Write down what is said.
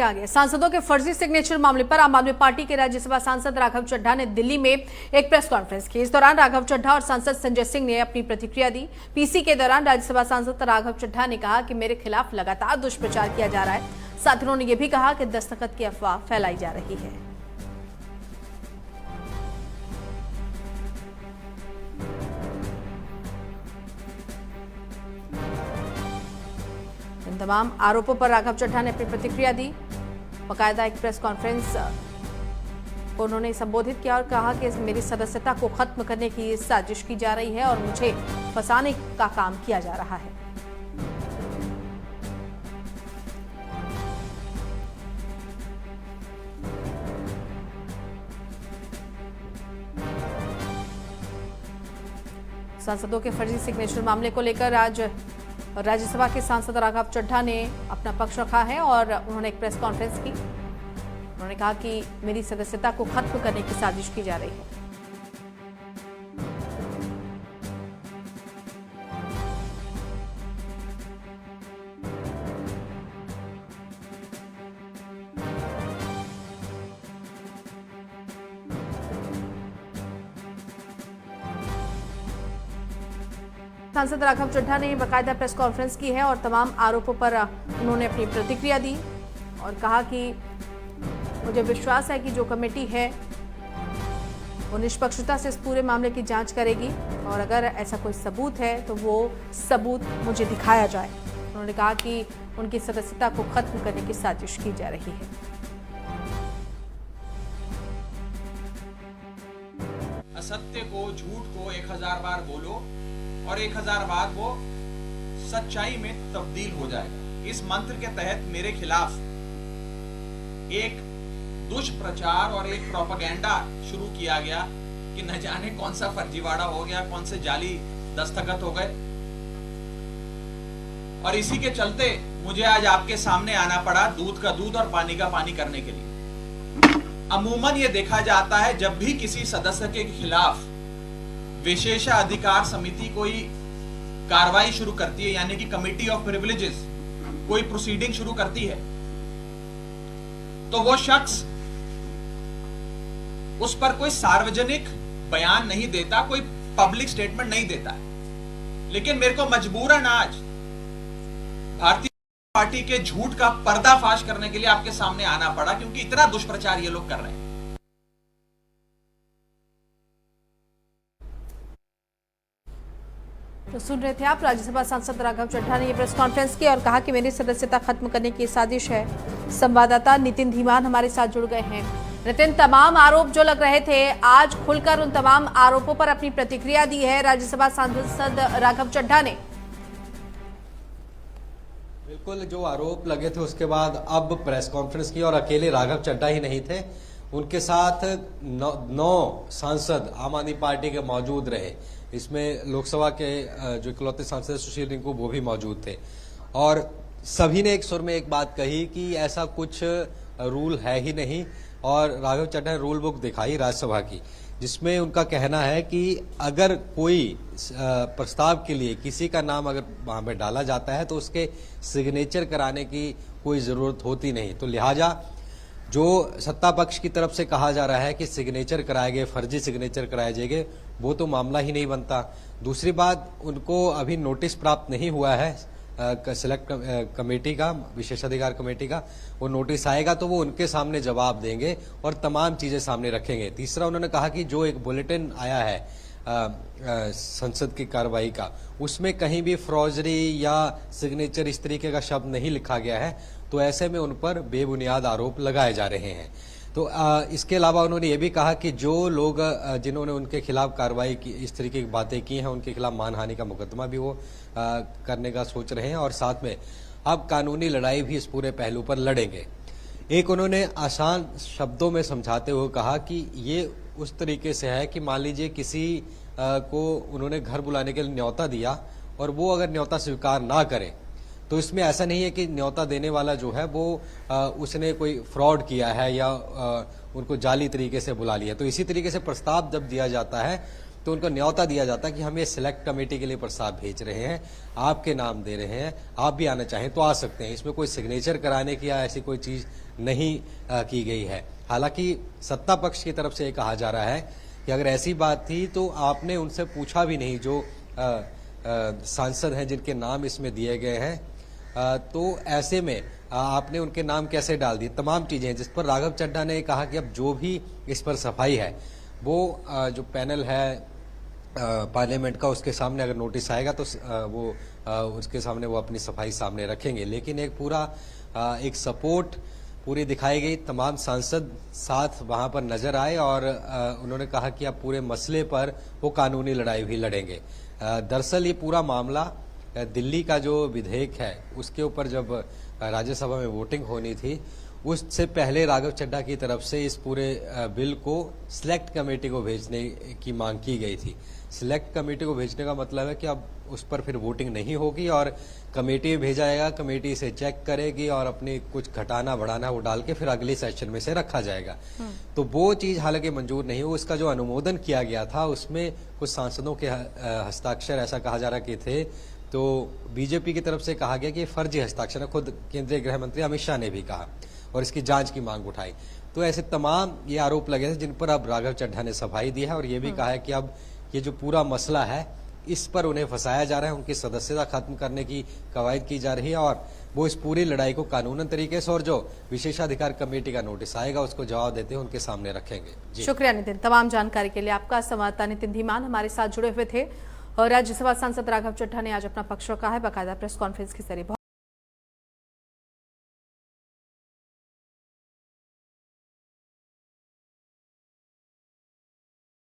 आगे सांसदों के फर्जी सिग्नेचर मामले पर आम आदमी पार्टी के राज्यसभा सांसद राघव चड्ढा ने दिल्ली में एक प्रेस कॉन्फ्रेंस की। इस दौरान राघव चड्ढा और सांसद संजय सिंह ने अपनी प्रतिक्रिया दी। पीसी के दौरान राज्यसभा सांसद राघव चड्ढा ने कहा कि मेरे खिलाफ लगातार दुष्प्रचार किया जा रहा है। साथ ही उन्होंने यह भी कहा कि दस्तखत की अफवाह फैलाई जा रही है। इन तमाम आरोपों पर राघव चड्ढा ने अपनी प्रतिक्रिया दी। बाकायदा एक प्रेस कॉन्फ्रेंस को उन्होंने संबोधित किया और कहा कि मेरी सदस्यता को खत्म करने की साजिश की जा रही है और मुझे फंसाने का काम किया जा रहा है। सांसदों के फर्जी सिग्नेचर मामले को लेकर आज राज्यसभा के सांसद राघव चड्ढा ने अपना पक्ष रखा है और उन्होंने एक प्रेस कॉन्फ्रेंस की। उन्होंने कहा कि मेरी सदस्यता को खत्म करने की साजिश की जा रही है। सांसद राघव चड्ढा ने बाकायदा प्रेस कॉन्फ्रेंस की है और तमाम आरोपों पर उन्होंने अपनी प्रतिक्रिया दी और कहा कि मुझे विश्वास है कि जो कमेटी है वो निष्पक्षता से इस पूरे मामले की जांच करेगी और अगर ऐसा कोई सबूत है तो वो सबूत मुझे दिखाया जाए। उन्होंने कहा कि उनकी सदस्यता को खत्म करने की साजिश की जा रही है। असत्य को, झूठ को 1000 बार बोलो और 1000 बार वो सच्चाई में तब्दील हो जाएगा। इस मंत्र के तहत मेरे खिलाफ एक दुष्प्रचार और एक प्रोपेगेंडा शुरू किया गया कि न जाने कौन सा फर्जीवाड़ा हो गया, कौन से जाली दस्तखत हो गए, और इसी के चलते मुझे आज आपके सामने आना पड़ा दूध का दूध और पानी का पानी करने के लिए। अमूमन ये देखा जाता है जब भी किसी सदस्य के खिलाफ विशेषाधिकार समिति कोई कार्रवाई शुरू करती है, यानी कि कमिटी ऑफ प्रिविलेजेस कोई प्रोसीडिंग शुरू करती है, तो वो शख्स उस पर कोई सार्वजनिक बयान नहीं देता, कोई पब्लिक स्टेटमेंट नहीं देता है। लेकिन मेरे को मजबूरन आज भारतीय पार्टी के झूठ का पर्दाफाश करने के लिए आपके सामने आना पड़ा, क्योंकि इतना दुष्प्रचार ये लोग कर रहे हैं। तो सुन रहे थे आप, राज्यसभा सांसद राघव चड्ढा ने यह प्रेस कॉन्फ्रेंस की और कहा कि मेरी सदस्यता खत्म करने की साजिश है। संवाददाता नितिन धीमान हमारे साथ जुड़ गए हैं। नितिन, तमाम आरोप जो लग रहे थे, आज खुलकर उन तमाम आरोपों पर अपनी प्रतिक्रिया दी है राज्यसभा सांसद राघव चड्ढा ने। बिल्कुल, जो आरोप लगे थे उसके बाद अब प्रेस कॉन्फ्रेंस की और अकेले राघव चड्ढा ही नहीं थे, उनके साथ 9 सांसद आम आदमी पार्टी के मौजूद रहे। इसमें लोकसभा के जो इकलौते सांसद सुशील रिंकू वो भी मौजूद थे और सभी ने एक सुर में एक बात कही कि ऐसा कुछ रूल है ही नहीं। और राघव चड्ढा ने रूल बुक दिखाई राज्यसभा की, जिसमें उनका कहना है कि अगर कोई प्रस्ताव के लिए किसी का नाम अगर वहां पे डाला जाता है तो उसके सिग्नेचर कराने की कोई जरूरत होती नहीं। तो लिहाजा जो सत्ता पक्ष की तरफ से कहा जा रहा है कि सिग्नेचर कराए गए, फर्जी सिग्नेचर कराए जाएंगे, वो तो मामला ही नहीं बनता। दूसरी बात, उनको अभी नोटिस प्राप्त नहीं हुआ है सिलेक्ट कमेटी का, विशेषाधिकार कमेटी का। वो नोटिस आएगा तो वो उनके सामने जवाब देंगे और तमाम चीजें सामने रखेंगे। तीसरा, उन्होंने कहा कि जो एक बुलेटिन आया है संसद की कार्रवाई का, उसमें कहीं भी फ्रॉजरी या सिग्नेचर इस तरीके का शब्द नहीं लिखा गया है, तो ऐसे में उन पर बेबुनियाद आरोप लगाए जा रहे हैं। तो इसके अलावा उन्होंने ये भी कहा कि जो लोग जिन्होंने उनके खिलाफ कार्रवाई की, इस तरीके की बातें की हैं, उनके खिलाफ मानहानि का मुकदमा भी वो करने का सोच रहे हैं और साथ में अब कानूनी लड़ाई भी इस पूरे पहलू पर लड़ेंगे। एक उन्होंने आसान शब्दों में समझाते हुए कहा कि ये उस तरीके से है कि मान लीजिए किसी को उन्होंने घर बुलाने के लिए न्योता दिया और वो अगर न्योता स्वीकार ना करे तो इसमें ऐसा नहीं है कि न्योता देने वाला जो है वो उसने कोई फ्रॉड किया है या उनको जाली तरीके से बुला लिया। तो इसी तरीके से प्रस्ताव जब दिया जाता है तो उनको न्योता दिया जाता है कि हम ये सिलेक्ट कमेटी के लिए प्रस्ताव भेज रहे हैं, आपके नाम दे रहे हैं, आप भी आना चाहें तो आ सकते हैं। इसमें कोई सिग्नेचर कराने की या ऐसी कोई चीज नहीं की गई है। हालांकि सत्ता पक्ष की तरफ से ये कहा जा रहा है कि अगर ऐसी बात थी तो आपने उनसे पूछा भी नहीं, जो सांसद हैं जिनके नाम इसमें दिए गए हैं, तो ऐसे में आपने उनके नाम कैसे डाल दिए। तमाम चीजें जिस पर राघव चड्ढा ने कहा कि अब जो भी इस पर सफाई है वो जो पैनल है पार्लियामेंट का, उसके सामने अगर नोटिस आएगा तो वो उसके सामने वो अपनी सफाई सामने रखेंगे। लेकिन एक पूरा एक सपोर्ट पूरी दिखाई गई, तमाम सांसद साथ वहां पर नजर आए और उन्होंने कहा कि अब पूरे मसले पर वो कानूनी लड़ाई भी लड़ेंगे। दरअसल ये पूरा मामला दिल्ली का जो विधेयक है उसके ऊपर जब राज्यसभा में वोटिंग होनी थी, उससे पहले राघव चड्ढा की तरफ से इस पूरे बिल को सिलेक्ट कमेटी को भेजने की मांग की गई थी। सिलेक्ट कमेटी को भेजने का मतलब है कि अब उस पर फिर वोटिंग नहीं होगी और कमेटी में भेजा जाएगा, कमेटी इसे चेक करेगी और अपनी कुछ घटाना बढ़ाना वो डाल के फिर अगले सेशन में से रखा जाएगा। तो वो चीज हालांकि मंजूर नहीं हुई। उसका जो अनुमोदन किया गया था उसमें कुछ सांसदों के हस्ताक्षर ऐसा कहा जा रहा कि थे, तो बीजेपी की तरफ से कहा गया कि फर्जी हस्ताक्षर है। खुद केंद्रीय गृह मंत्री अमित शाह ने भी कहा और इसकी जांच की मांग उठाई। तो ऐसे तमाम ये आरोप लगे थे जिन पर अब राघव चड्ढा ने सफाई दी है और ये भी कहा है कि अब ये जो पूरा मसला है इस पर उन्हें फंसाया जा रहा है, उनकी सदस्यता खत्म करने की कवायद की जा रही है और वो इस पूरी लड़ाई को कानूनन तरीके से और जो विशेषाधिकार कमेटी का नोटिस आएगा उसको जवाब देते हुए उनके सामने रखेंगे। जी शुक्रिया नितिन, तमाम जानकारी के लिए आपका। संवाददाता नितिन धीमान हमारे साथ जुड़े हुए थे और राज्यसभा सांसद राघव चड्ढा ने आज अपना पक्ष रखा है, बाकायदा प्रेस कॉन्फ्रेंस के जरिए।